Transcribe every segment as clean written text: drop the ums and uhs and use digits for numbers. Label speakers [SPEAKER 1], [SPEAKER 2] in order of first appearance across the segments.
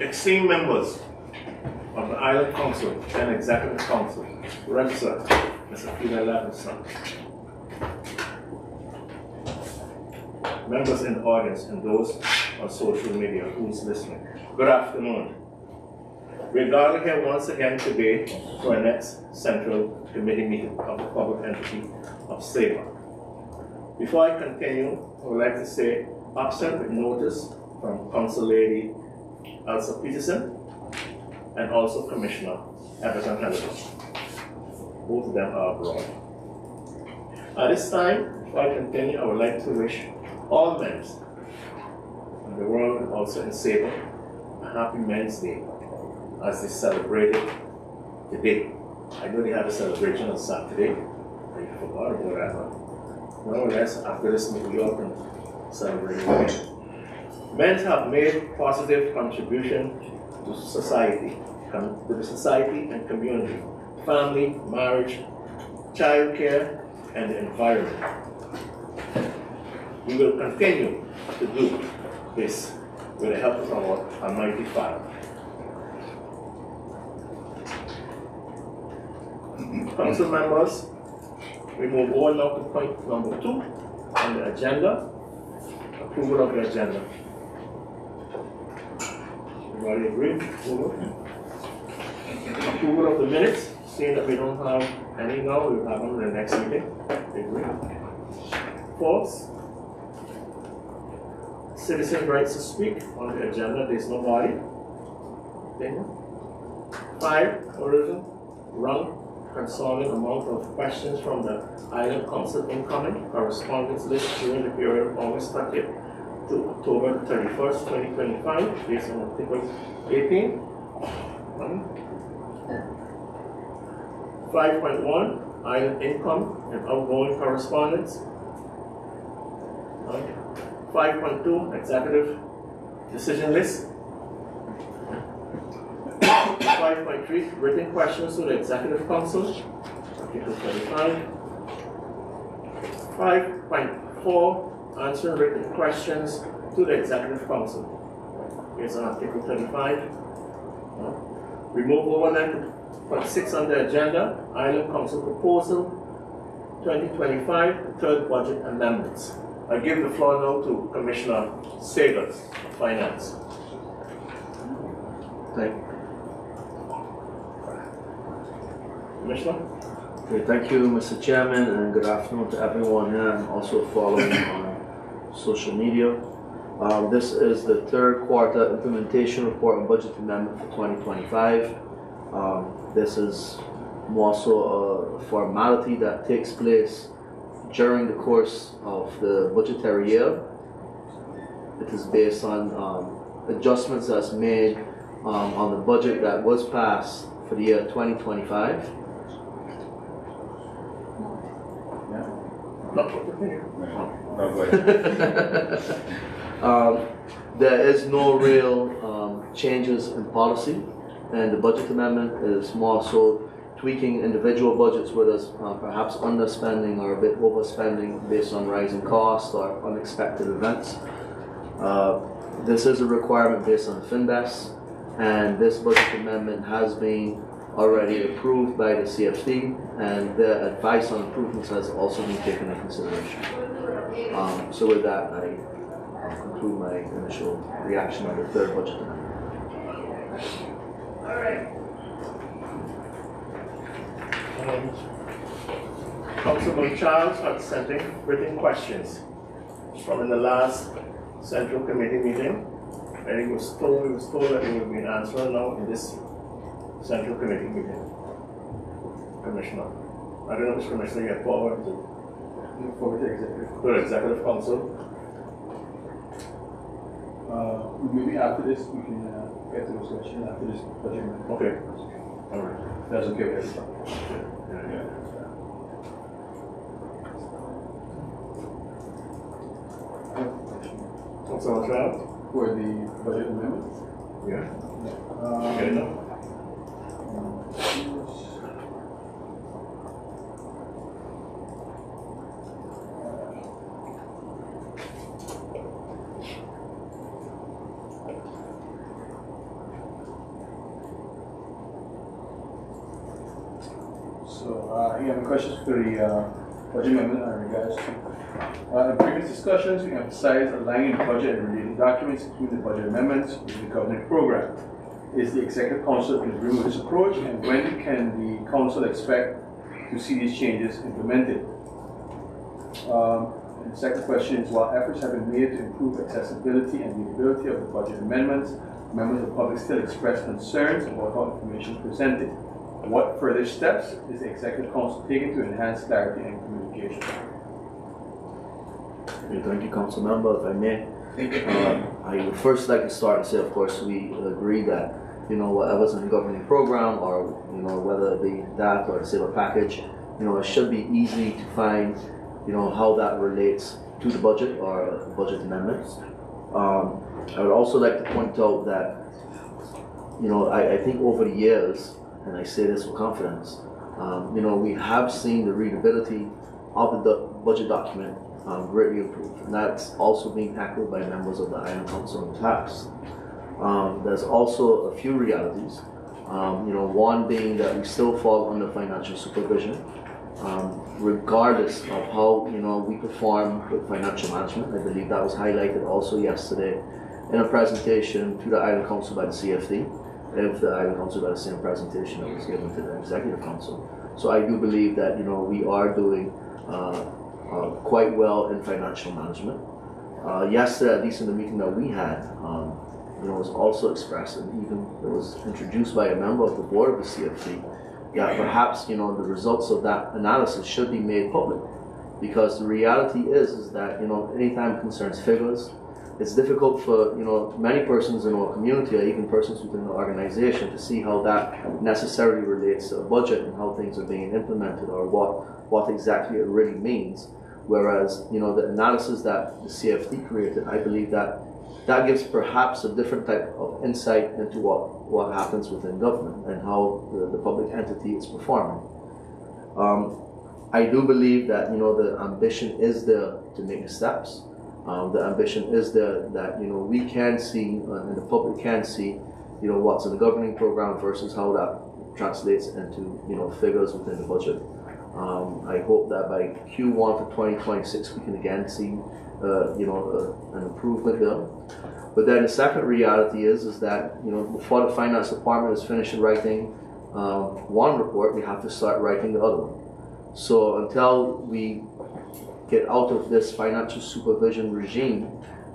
[SPEAKER 1] esteemed members of the Island Council and Executive Council, registered Mr. Peter Levinson, members in the audience and those on social media who's listening, good afternoon. We're gathered here once again today for our next Central Committee meeting of the public entity of Saba. Before I continue, I would like to say, absent with notice from Council Lady Elsa Peterson and also Commissioner Everton Halliday. Both of them are abroad. At this time, before I continue, I would like to wish all men in the world and also in Saba a happy Men's Day as they celebrate it today. I know they had a celebration on Saturday. I forgot about that one. Nonetheless, after this meeting, we all can celebrate it. Men have made positive contribution to society, and community, family, marriage, child care, and the environment. We will continue to do this with the help of our Almighty Father. Council members, we move on now to point number 2 on the agenda, approval of the agenda. Everybody agree? Approval of the minutes, seeing that we don't have any now, we'll have them in the next meeting. Agree? 4th, citizen rights to speak on the agenda, there's nobody. 5, tourism, run concerning amount of questions from the Island Council incoming correspondence list during the period of August 30th to October 31st, 2025, based on Article 18. 5.1, Island income and outgoing correspondence. 5.2, executive decision list. 5.3, written questions to the Executive Council, Article 25. 5.4, answering written questions to the Executive Council, based on Article 35. We move over then to point 6 on the agenda, Island Council Proposal 2025, third budget amendments. I give the floor now to Commissioner Sagers of Finance. Thank you. Commissioner?
[SPEAKER 2] Okay, thank you, Mr. Chairman, and good afternoon to everyone here and also following on social media. This is the third quarter implementation report and budget amendment for 2025. This is more so a formality that takes place during the course of the budgetary year. It is based on adjustments that's made on the budget that was passed for the year 2025. There is no real changes in policy, and the budget amendment is more so tweaking individual budgets where there's perhaps underspending or a bit overspending based on rising costs or unexpected events. This is a requirement based on FinDES, and this budget amendment has been already approved by the CFC, and the advice on improvements has also been taken into consideration. So with that, I conclude my initial reaction on the third budget amendment.
[SPEAKER 1] All right. Councilman Charles had sent in written questions from in the last Central Committee meeting, and he was told that he would be answered now in this Central Committee meeting. Commissioner, I don't know which commissioner you get forward to.
[SPEAKER 3] Forward to executive.
[SPEAKER 1] To the Executive Council.
[SPEAKER 3] Maybe after this we can get to those questions after this budget.
[SPEAKER 1] Okay. All right.
[SPEAKER 3] That's okay with everybody.
[SPEAKER 1] Yeah. Councilman Charles?
[SPEAKER 3] For the budget amendment?
[SPEAKER 1] Yeah. Okay, no.
[SPEAKER 3] So, yeah, my questions for the budget amendment are in regards to, in previous discussions, we emphasized aligning the budget and related documents, including the budget amendments, with the government program. Is the Executive Council in agreement with this approach, and when can the Council expect to see these changes implemented? And the second question is, while efforts have been made to improve accessibility and readability of the budget amendments, members of the public still express concerns about how information is presented. What further steps is the Executive Council taking to enhance clarity and communication?
[SPEAKER 2] Thank you, Council Member. If I may, I would first like to start and say, of course, we agree that whatever's in the governing program, or whether it be that or the Saba package, it should be easy to find how that relates to the budget or budget amendments. I would also like to point out that I think over the years, and I say this with confidence, we have seen the readability of the budget document greatly improved, and that's also being tackled by members of the Island Council in the past. There's also a few realities, one being that we still fall under financial supervision, regardless of how we perform with financial management. I believe that was highlighted also yesterday in a presentation to the Island Council by the CFD, if the Island Council got the same presentation that was given to the Executive Council. So I do believe that we are doing quite well in financial management. Yesterday, at least in the meeting that we had, was also expressed, and even it was introduced by a member of the board of the CFD, that perhaps the results of that analysis should be made public, because the reality is that anytime it concerns figures, it's difficult for many persons in our community, or even persons within the organization, to see how that necessarily relates to a budget and how things are being implemented, or what exactly it really means. Whereas the analysis that the CFD created, I believe that gives perhaps a different type of insight into what happens within government and how the public entity is performing. I do believe that the ambition is there to make the steps. The ambition is there that we can see and the public can see what's in the governing program versus how that translates into figures within the budget. I hope that by Q1 for 2026 we can again see an improvement there. But then the second reality is that before the finance department is finished writing one report, we have to start writing the other one. So until we get out of this financial supervision regime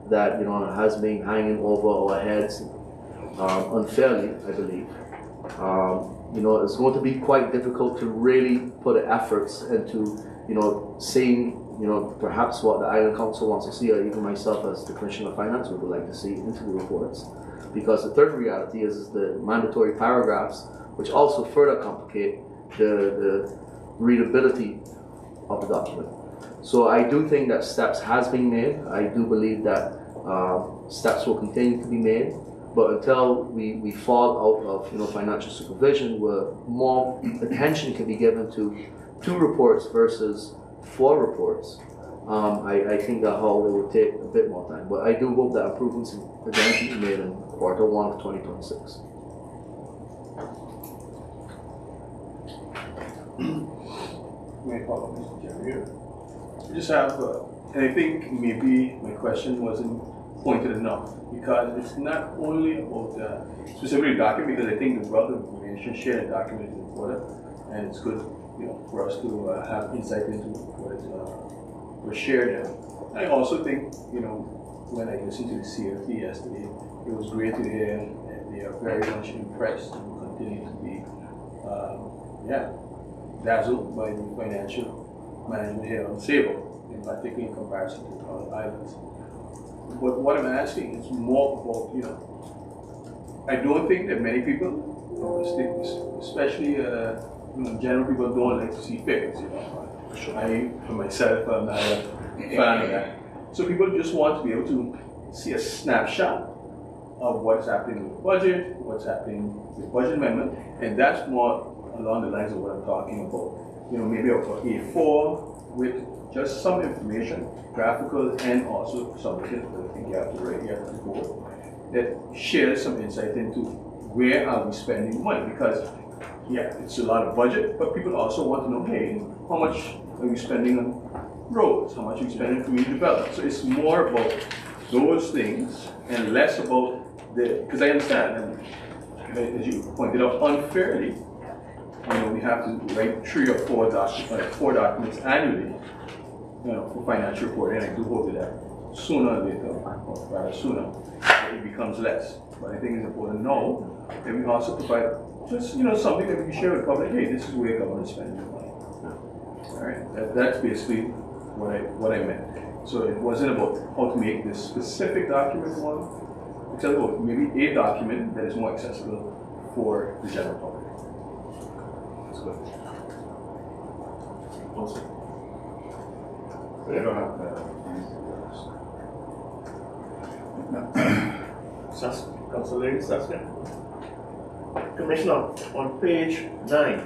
[SPEAKER 2] that has been hanging over our heads unfairly, I believe, it's going to be quite difficult to really put efforts into seeing perhaps what the Island Council wants to see, or even myself as the Commissioner of Finance would like to see into the reports. Because the third reality is the mandatory paragraphs, which also further complicate the readability of the document. So I do think that steps has been made. I do believe that steps will continue to be made. But until we fall out of financial supervision, where more attention can be given to 2 reports versus 4 reports, I think that it will take a bit more time. But I do hope that improvements are going to be made in Q1 of 2026.
[SPEAKER 3] May I follow, Mr. Chairman? I just have, and I think maybe my question wasn't pointed enough, because it's not only about specifically the document, because I think the wealth of information shared in the document is important, and it's good for us to have insight into what was shared there. I also think, when I listened to the CFD yesterday, it was great to hear that they are very much impressed and continue to be, dazzled by the financial management here on Saba, in particular in comparison to other islands. But what I'm asking is more about, I don't think that many people, especially general people, don't like to see figures. I, for myself, I'm not a fan of that. So people just want to be able to see a snapshot of what's happening with the budget, what's happening with the budget amendment, and that's more along the lines of what I'm talking about. Maybe a A4 with just some information, graphical, and also something that I think you have to write here at the board that shares some insight into where are we spending money. Because yeah, it's a lot of budget, but people also want to know, hey, how much are you spending on roads? How much are you spending on community development? So it's more about those things and less about because I understand, and as you pointed out, unfairly, we have to write 3 or 4 documents annually, for financial reporting, and I do hope that sooner or later, or rather sooner, it becomes less. But I think it's important to know that we also provide just, something that we can share with the public. Hey, this is where government is spending their money. All right, that's basically what I meant. So it wasn't about how to make this specific document one, except about maybe a document that is more accessible for the general public. That's good.
[SPEAKER 1] Also.
[SPEAKER 4] I don't have
[SPEAKER 1] Councilor Saskia. Commissioner, on page 9.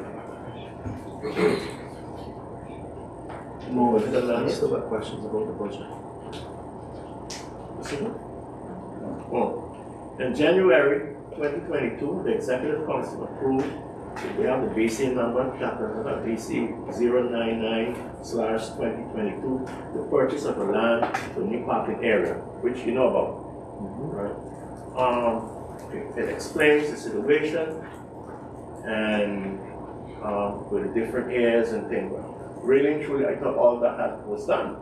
[SPEAKER 2] No, I still got questions about the budget.
[SPEAKER 1] Oh. In January 2022, the Executive Council approved, we have the BC number, chapter number BC 099/2022, the purchase of a land for new parking area, which you know about. Right? It explains the situation and with the different areas and things. Really and truly, I thought all that was done.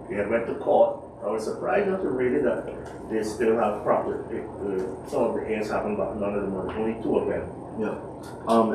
[SPEAKER 1] We had went to court. I was surprised not to read it that they still have property. Some of the areas haven't gotten none of the money, only 2 of them.
[SPEAKER 2] Yeah,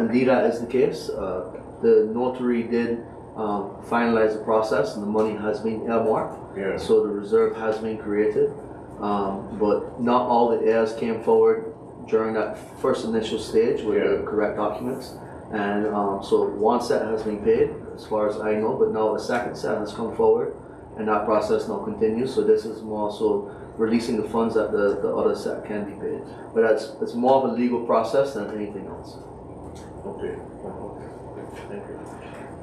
[SPEAKER 2] indeed that is the case. The notary did finalize the process and the money has been earmarked.
[SPEAKER 1] Yeah.
[SPEAKER 2] So the reserve has been created. But not all the heirs came forward during that first initial stage with the correct documents. And so one set has been paid, as far as I know, but now the second set has come forward, and that process now continues. So this is more so releasing the funds that the other set can be paid. But it's more of a legal process than anything else.
[SPEAKER 1] Okay. Thank you.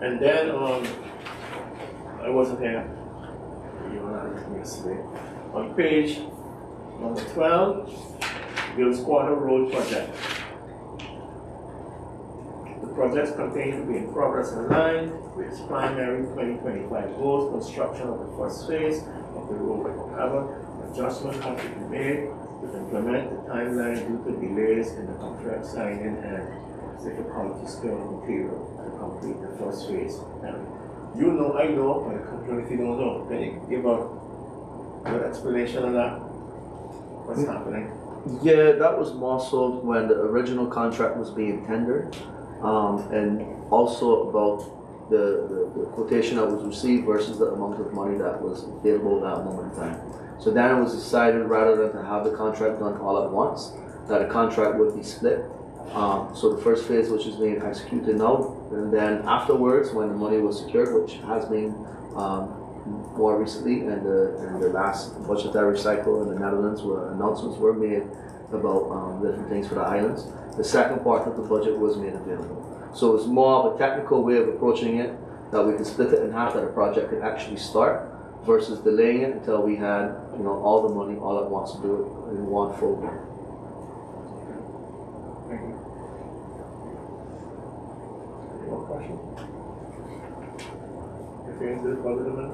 [SPEAKER 1] And then I wasn't here. You were not yesterday. On page number 12, Gills Quarter Road Project. The projects continue to be in progress in line with its primary 2025 goals. Construction of the first phase of the road. However, adjustments have to be made to implement the timeline due to delays in the contract signing and difficulty skilled material to complete the first phase. And I know, but if you don't know, can you give a good explanation of that? What's happening?
[SPEAKER 2] Yeah, that was more so when the original contract was being tendered, and also about the quotation that was received versus the amount of money that was available at that moment in time. So then it was decided, rather than to have the contract done all at once, that a contract would be split. So the first phase, which is being executed now, and then afterwards, when the money was secured, which has been more recently, and the last budgetary cycle in the Netherlands, where announcements were made about different things for the islands, the second part of the budget was made available. So it's more of a technical way of approaching it, that we could split it in half, that a project could actually start, versus delaying it until we had all the money all at once to do it in one full year.
[SPEAKER 1] Thank you. Any more questions? Okay, this government.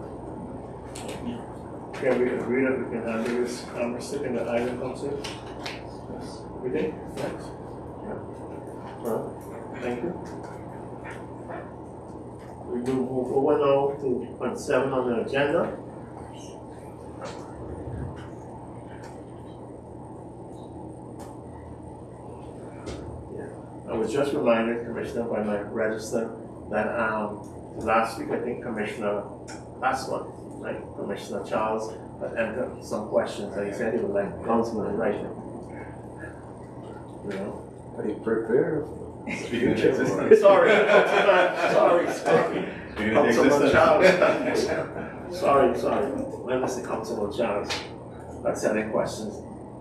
[SPEAKER 1] Can we agree that we can handle this stick in the island council? Yes. We think? Yes. Yeah. Well, thank you. We will move over now to point 7 on the agenda. I was just reminded, Commissioner, by my register that last week, I think last month, Commissioner Charles had entered some questions and he said he would like Councilman writing.
[SPEAKER 4] Are you prepared?
[SPEAKER 1] Sorry, Councilman Charles. Sorry. When was the Councilman Charles that sent in questions?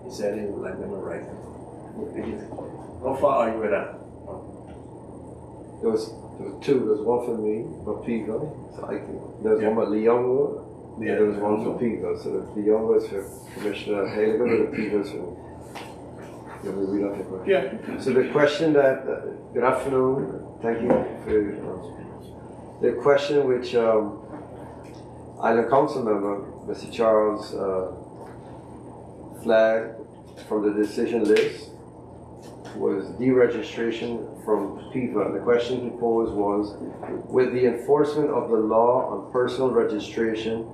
[SPEAKER 1] He said he would like them in writing. How far are you with that?
[SPEAKER 4] There was 2. There's one for me, for Pico. So there's one for Leongo. Yeah, there was one for Pico. So the Leongo is for Commissioner Haliger, and the Pico is for You want me to read out the question?
[SPEAKER 3] Yeah.
[SPEAKER 4] So the question that, good afternoon, thank you for the question which Island Council member, Mr. Charles, flagged from the decision list was deregistration from PIVA. The question he posed was, with the enforcement of the law on personal registration,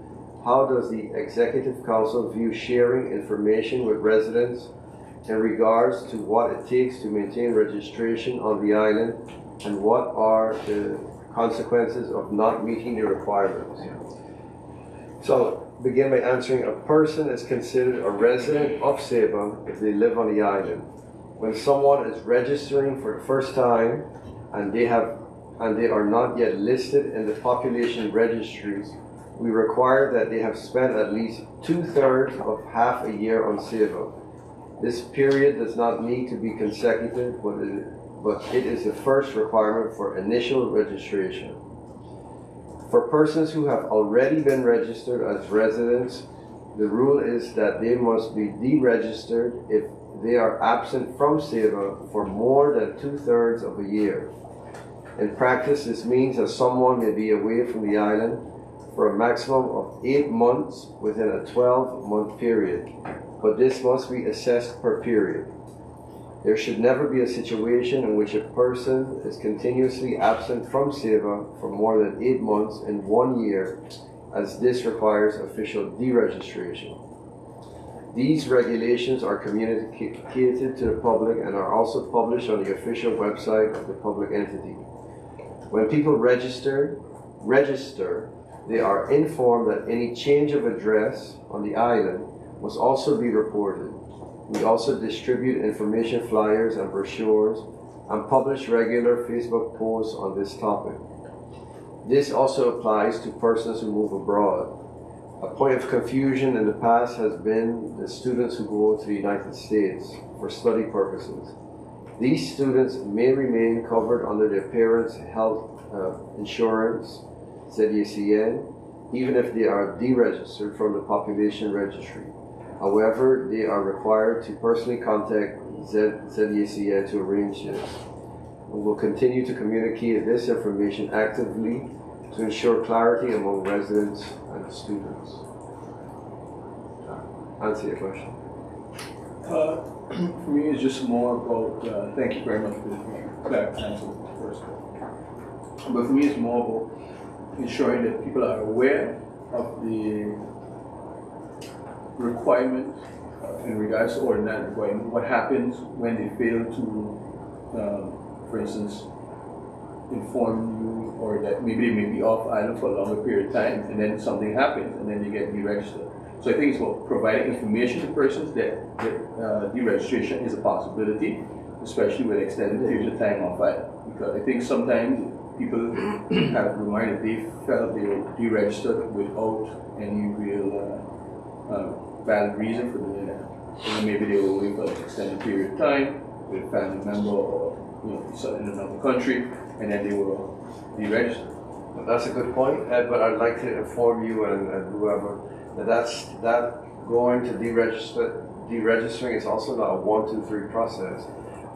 [SPEAKER 4] how does the Executive Council view sharing information with residents in regards to what it takes to maintain registration on the island, and what are the consequences of not meeting the requirements? So, begin by answering, a person is considered a resident of Saba if they live on the island. When someone is registering for the first time and they are not yet listed in the population registries, we require that they have spent at least 2/3 of half a year on Saba. This period does not need to be consecutive, but it is the first requirement for initial registration. For persons who have already been registered as residents, the rule is that they must be deregistered if they are absent from Saba for more than 2/3 of a year. In practice, this means that someone may be away from the island for a maximum of 8 months within a 12-month period, but this must be assessed per period. There should never be a situation in which a person is continuously absent from Saba for more than 8 months in 1 year, as this requires official deregistration. These regulations are communicated to the public and are also published on the official website of the public entity. When people register, they are informed that any change of address on the island must also be reported. We also distribute information flyers and brochures and publish regular Facebook posts on this topic. This also applies to persons who move abroad. A point of confusion in the past has been the students who go to the United States for study purposes. These students may remain covered under their parents' health insurance, ZACN, even if they are deregistered from the population registry. However, they are required to personally contact ZACN to arrange this. We will continue to communicate this information actively to ensure clarity among residents and students. Answer your question.
[SPEAKER 3] For me, it's just more about, thank you very much for the clear answer first. But for me, it's more about ensuring that people are aware of the requirement in regards to ordinary requirement. What happens when they fail to, for instance, inform you, or that maybe they may be off island for a longer period of time, and then something happens, and then they get deregistered. So I think it's about providing information to persons that deregistration is a possibility, especially with extended periods of time off island. Because I think sometimes people have reminded they felt they were deregistered without any real valid reason for doing that. And then maybe they were away for an extended period of time with a family member, or in another country, and then they were deregistered.
[SPEAKER 4] That's a good point, Ed, but I'd like to inform you and whoever that going to deregistering is also not a 1, 2, 3 process.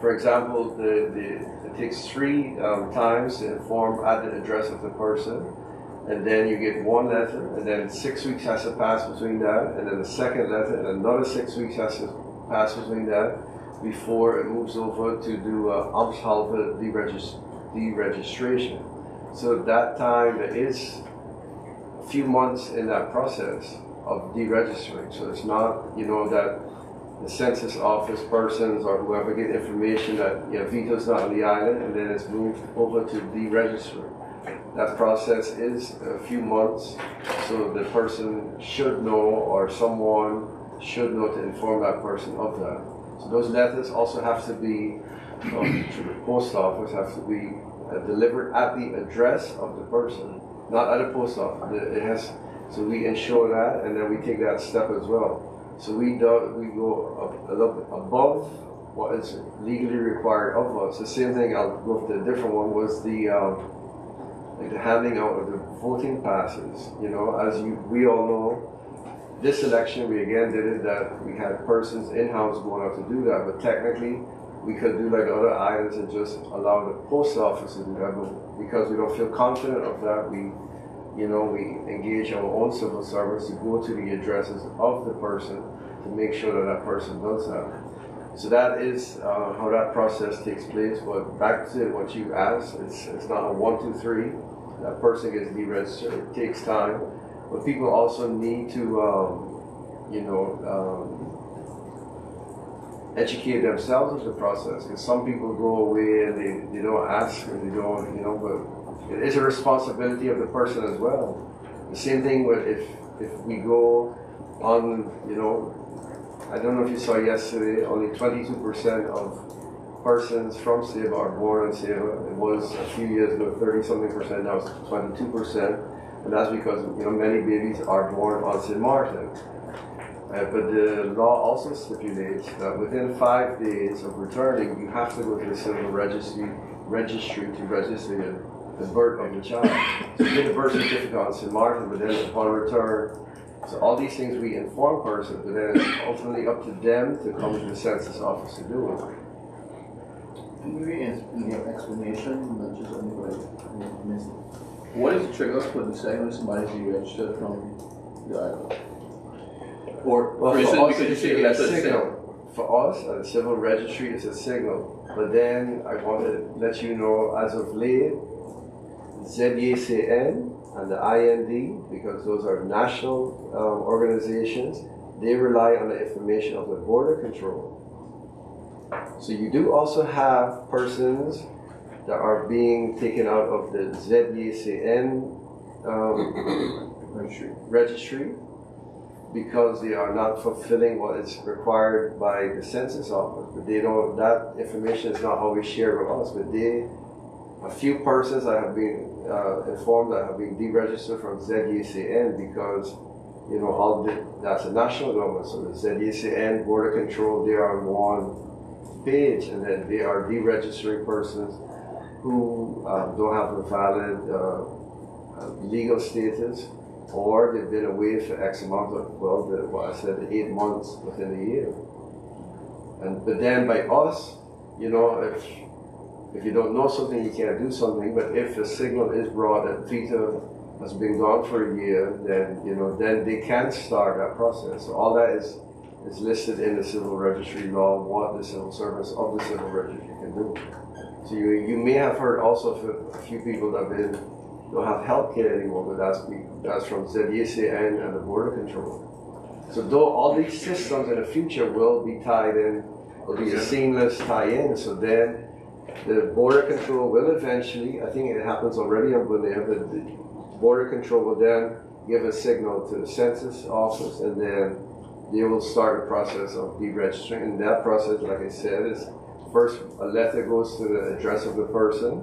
[SPEAKER 4] For example, it takes 3 times to inform at the address of the person, and then you get 1 letter, and then 6 weeks has to pass between that, and then the second letter, and another 6 weeks has to pass between that before it moves over to do Amtshalve deregistration. So at that time, there is a few months in that process of deregistering. So it's not, that the census office persons or whoever get information that Vito's not on the island, and then it's moved over to deregistering. That process is a few months, so the person should know, or someone should know to inform that person of that. So those letters also have to be, to the post office, have to be delivered at the address of the person, not at the post office. So we ensure that, and then we take that step as well. So we go a little bit above what is legally required of us. The same thing, I'll go with a different one, was the handing out of the voting passes. As we all know, This election, we again did it that we had persons in-house going out to do that, but technically, we could do like other islands and just allow the post office to do that, but because we don't feel confident of that, we engage our own civil servants to go to the addresses of the person to make sure that that person does that. So that is how that process takes place. But back to what you asked, it's not a 1, 2, 3. That person gets deregistered. It takes time, but people also need to, educate themselves of the process. Because some people go away and they don't ask and they don't, but it is a responsibility of the person as well. The same thing with if we go on, I don't know if you saw yesterday, only 22% of persons from Saba are born in Saba. It was a few years ago 30-something%, now it's 22%, and that's because many babies are born on St. Martin. But the law also stipulates that within 5 days of returning, you have to go to the civil registry to register the birth of the child. So you get the birth certificate on St. Martin, but then upon return, so all these things we inform persons, but then it's ultimately up to them to come to the census office to do it.
[SPEAKER 3] Maybe in your explanation, not just anybody missed. What is the trigger for deciding when somebody's deregistered from the island? Or
[SPEAKER 4] Well,
[SPEAKER 3] for instance,
[SPEAKER 4] for us,
[SPEAKER 3] because you
[SPEAKER 4] it's
[SPEAKER 3] say
[SPEAKER 4] a
[SPEAKER 3] that's a
[SPEAKER 4] signal. For us, at the civil registry, it's a signal. But then I want to let you know, as of late, ZACN and the IND, because those are national organizations, they rely on the information of the border control. So you do also have persons that are being taken out of the ZACN registry because they are not fulfilling what is required by the census office. But they don't, that information is not always shared with us, but a few persons that have been informed that have been deregistered from ZACN because, that's a national government, so the ZACN, border control, they are on one page, and then they are deregistering persons who don't have a valid legal status, or they've been away for X amount of, what I said, 8 months within a year. But then by us, if you don't know something, you can't do something. But if a signal is brought that visa has been gone for a year, then then they can start that process. So all that is listed in the civil registry law, what the civil service of the civil registry can do. So you may have heard also of a few people that don't have health care anymore, but that's from ZACN and the border control. So though all these systems in the future will be tied in, will be a seamless tie-in, so then the border control will eventually, I think it happens already on Bonaire, but the border control will then give a signal to the census office, and then they will start the process of deregistering. And that process, like I said, is first a letter goes to the address of the person,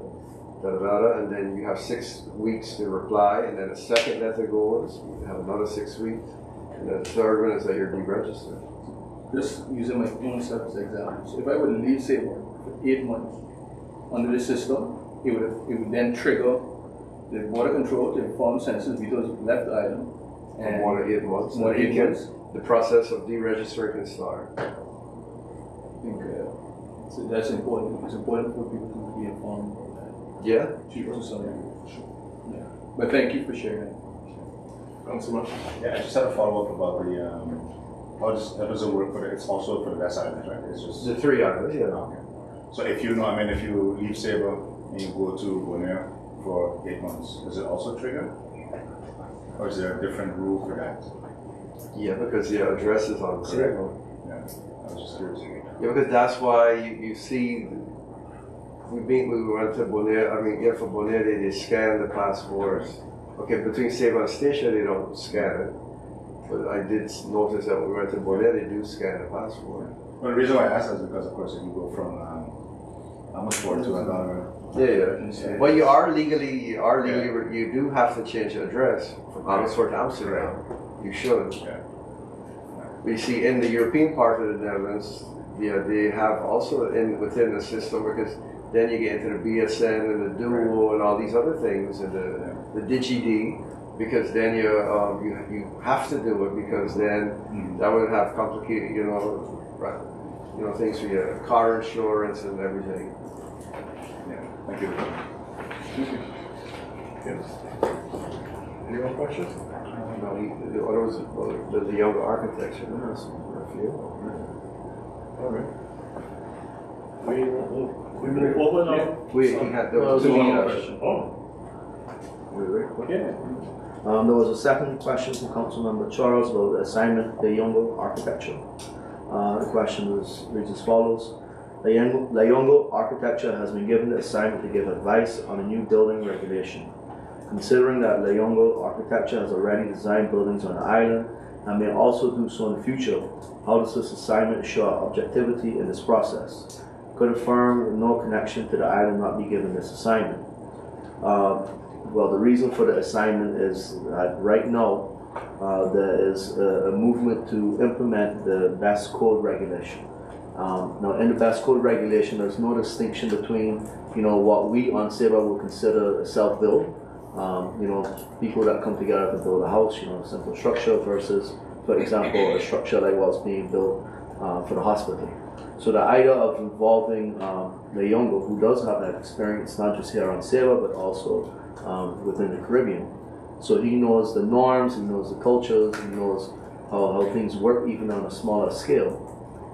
[SPEAKER 4] and then you have 6 weeks to reply, and then a second letter goes, you have another 6 weeks, and then the third one is that you're deregistered.
[SPEAKER 3] Just using my own self as an example. So if I would leave Saba for 8 months under the system, it would then trigger the border control to inform census because left the island.
[SPEAKER 4] And more than 8 months.
[SPEAKER 3] More than 8 months.
[SPEAKER 4] The process of deregistering can start.
[SPEAKER 3] I think so that's important. It's important for people to be informed about that.
[SPEAKER 4] Yeah.
[SPEAKER 3] To some degree. Yeah. But thank you for sharing.
[SPEAKER 1] Councilman?
[SPEAKER 5] Yeah, I just had a follow-up about the, how does it work it's also for the West Islands, right? It's just...
[SPEAKER 4] The 3 islands, yeah.
[SPEAKER 5] Okay. So if you leave Saba and you go to Bonaire for 8 months, does it also trigger? Or is there a different rule for that?
[SPEAKER 4] Yeah, because the address is on Saba.
[SPEAKER 5] Yeah, I was just curious.
[SPEAKER 4] Yeah, because that's why you see, we went to Bonaire, for Bonaire they scan the passports. Okay, between Saba and Station they don't scan it. But I did notice that when we went to Bonaire they do scan the passport.
[SPEAKER 5] Well, the reason why I asked that is because, of course, if you go from Amersfoort to another...
[SPEAKER 4] Yeah. Well, you do have to change the address from Amersfoort to Amsterdam. You should.
[SPEAKER 5] Yeah.
[SPEAKER 4] But you see, in the European part of the Netherlands, they have also within the system, because then you get into the BSN and the Duo and all these other things, and the DigiD. because then you have to do it, because then that would have complicated, right, things for your car insurance and everything.
[SPEAKER 5] Yeah, thank you.
[SPEAKER 4] Yes. Any more questions? No, the younger architecture. Yes, a few. All right.
[SPEAKER 1] We move over now.
[SPEAKER 4] There was
[SPEAKER 2] two
[SPEAKER 4] two
[SPEAKER 2] more
[SPEAKER 4] more
[SPEAKER 2] questions.
[SPEAKER 1] Oh,
[SPEAKER 3] Yeah.
[SPEAKER 2] There was a second question from Councilmember Charles about the assignment, the Yongo architecture. The question reads as follows. The Yongo architecture has been given the assignment to give advice on a new building regulation. Considering that La Yongo architecture has already designed buildings on the island and may also do so in the future, how does this assignment ensure objectivity in this process? Could a firm with no connection to the island not be given this assignment? Well, the reason for the assignment is that right now there is a movement to implement the best code regulation. Now, in the best code regulation, there's no distinction between what we on Saba would consider a self-build. People that come together to build a house, simple structure versus, for example, a structure like what's being built for the hospital. So the idea of involving Leongo, who does have that experience not just here on Saba but also within the Caribbean. So he knows the norms, he knows the cultures, he knows how things work even on a smaller scale.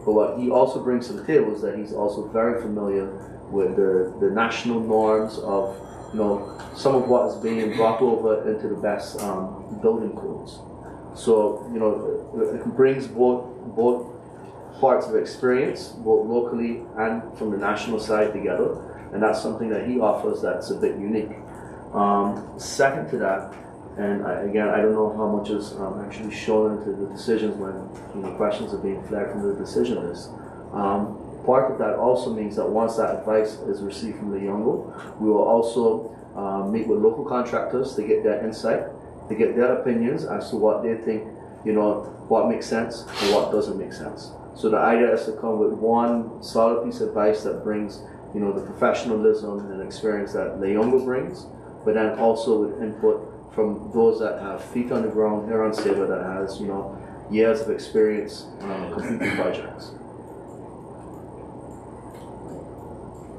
[SPEAKER 2] But what he also brings to the table is that he's also very familiar with the national norms of some of what is being brought over into the best building codes. So it brings both parts of experience, both locally and from the national side together, and that's something that he offers that's a bit unique. Second to that, and I don't know how much is actually shown into the decisions when questions are being flagged from the decision list. Part of that also means that once that advice is received from the Yongo, we will also meet with local contractors to get their insight, to get their opinions as to what they think, what makes sense and what doesn't make sense. So the idea is to come with one solid piece of advice that brings, the professionalism and experience that Leongo brings, but then also with input from those that have feet on the ground here on Saba that has, years of experience completing projects.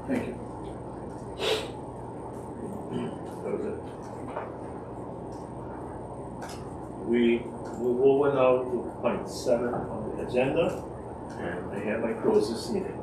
[SPEAKER 3] Thank you.
[SPEAKER 1] that was it. We move over now to point 7 on the agenda, and I hereby close this meeting.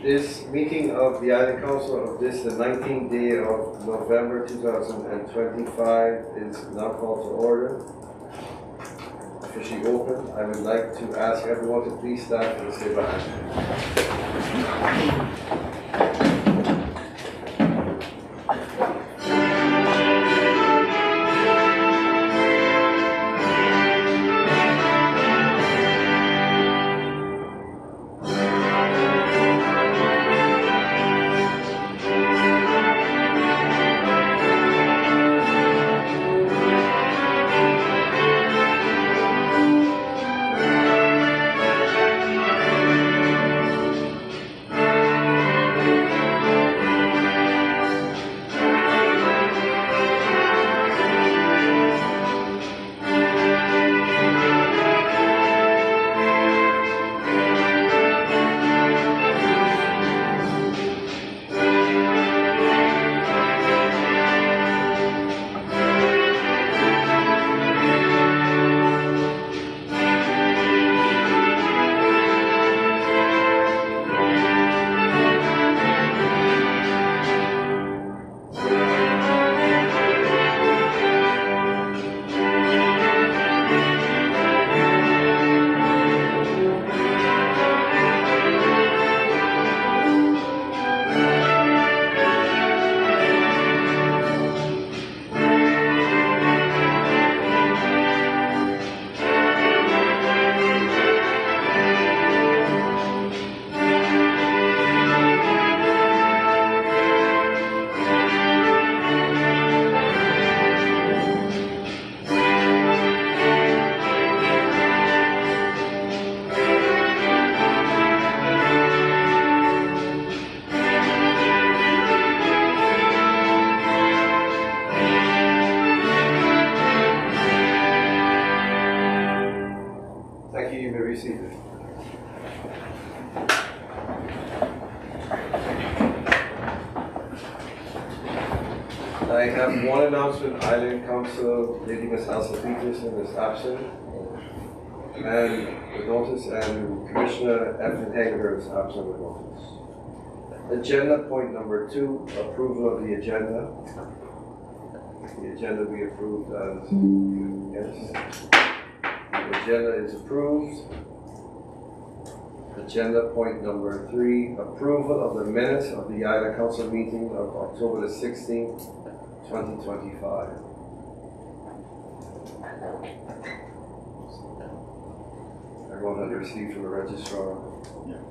[SPEAKER 4] This meeting of the Island Council of this, the 19th day of November 2025 is now called to order. Officially open. I would like to ask everyone to please stand for the Saba anthem. Thank you. You may be seated. I have one announcement. Island Council Lady Miss Elsa Peterson is absent, and the notice, and Commissioner Evan Hager is absent with notice. Agenda point number 2, approval of the agenda. The agenda be approved as yes. The agenda is approved. Agenda point number 3, approval of the minutes of the Island Council meeting of October the 16th, 2025. Everyone has received from the registrar.
[SPEAKER 5] Yeah.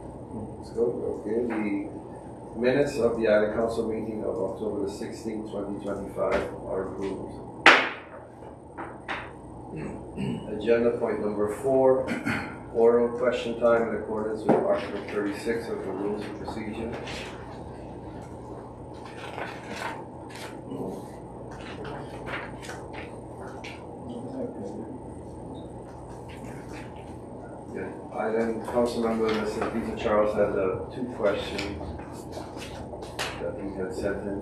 [SPEAKER 4] Let's go. Okay. The minutes of the Island Council meeting of October the 16th, 2025 are approved. Agenda point number 4, oral question time in accordance with Article 36 of the Rules of Procedure. Yeah. Island Council member Mr. Peter Charles had 2 questions that he had sent in.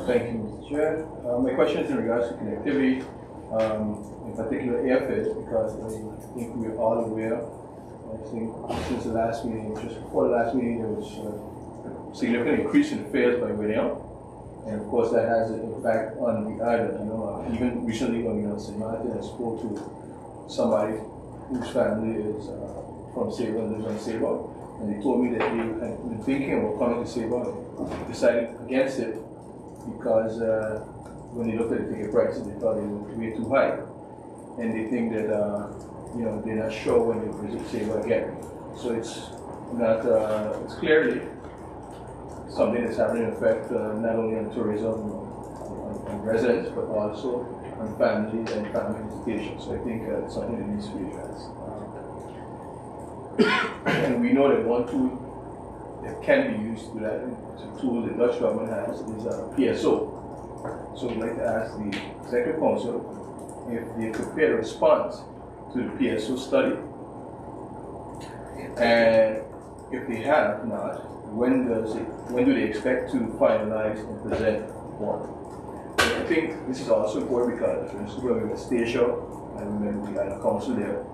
[SPEAKER 3] Thank you, Mr. Chair. My question is in regards to connectivity, in particular airfares, because I think we are all aware, I think since the last meeting, just before the last meeting, there was a significant increase in fares by William. And of course that has an impact on the island. Even recently when we were in St. Martin, I spoke to somebody whose family is from Saba and lives on Saba. And they told me that they had been thinking about coming to Saba and decided against it because when they looked at the ticket prices, they thought they were way too high. And they think that, they're not sure when they visit Saba again. So it's not, it's clearly something that's having an effect not only on tourism, on residents, but also on families and family visitation. So I think it's something that needs to be addressed. And we know that one tool that can be used to that, it's a tool the Dutch government has, is PSO. So we'd like to ask the Executive Council if they prepare a response to the PSO study. And if they have not, when do they expect to finalize and present one? I think this is also important because when we were at Stacia, I remember the Island Council there,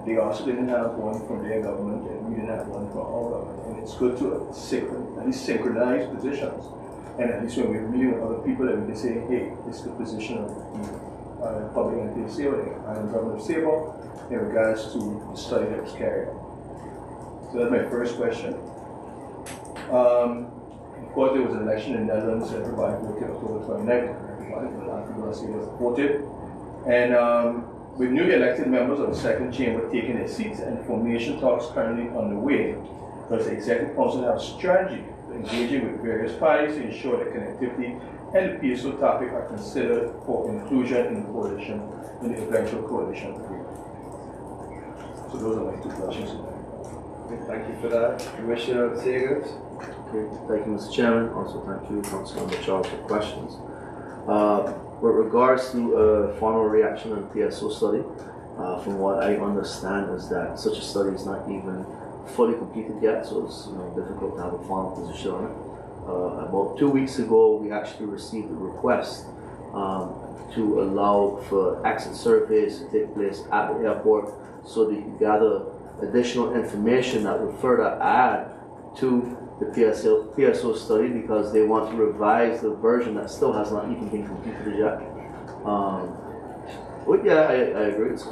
[SPEAKER 3] They also didn't have one from their government, and we didn't have one from our government. And it's good to at least synchronize positions. And at least when we're meeting with other people, that we can say, hey, this is the position of the public entity of Saba, I am governor of Saba, in regards to the study that was carried out. So that's my first question. Of course, there was an election in the Netherlands. Everybody voted October 29th. Everybody, a lot of people say voted. And with newly elected members of the second chamber taking their seats and formation talks currently underway, does the Executive Council have a strategy for engaging with various parties to ensure that connectivity and the PSO topic are considered for inclusion in the coalition, in the eventual coalition agreement? So those are my two questions.
[SPEAKER 4] Thank you for that. Commissioner Sagers?
[SPEAKER 2] Okay, thank you, Mr. Chairman. Also, thank you, Councilmember Charles, for questions. With regards to a formal reaction on the PSO study, from what I understand is that such a study is not even fully completed yet, so it's difficult to have a final position on it. About 2 weeks ago, we actually received a request to allow for exit surveys to take place at the airport so that you can gather additional information that would further add to the PSO study, because they want to revise the version that still has not even been completed yet. But yeah, I agree. It's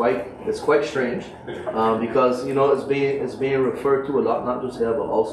[SPEAKER 2] quite strange because it's being referred to a lot, not just here but also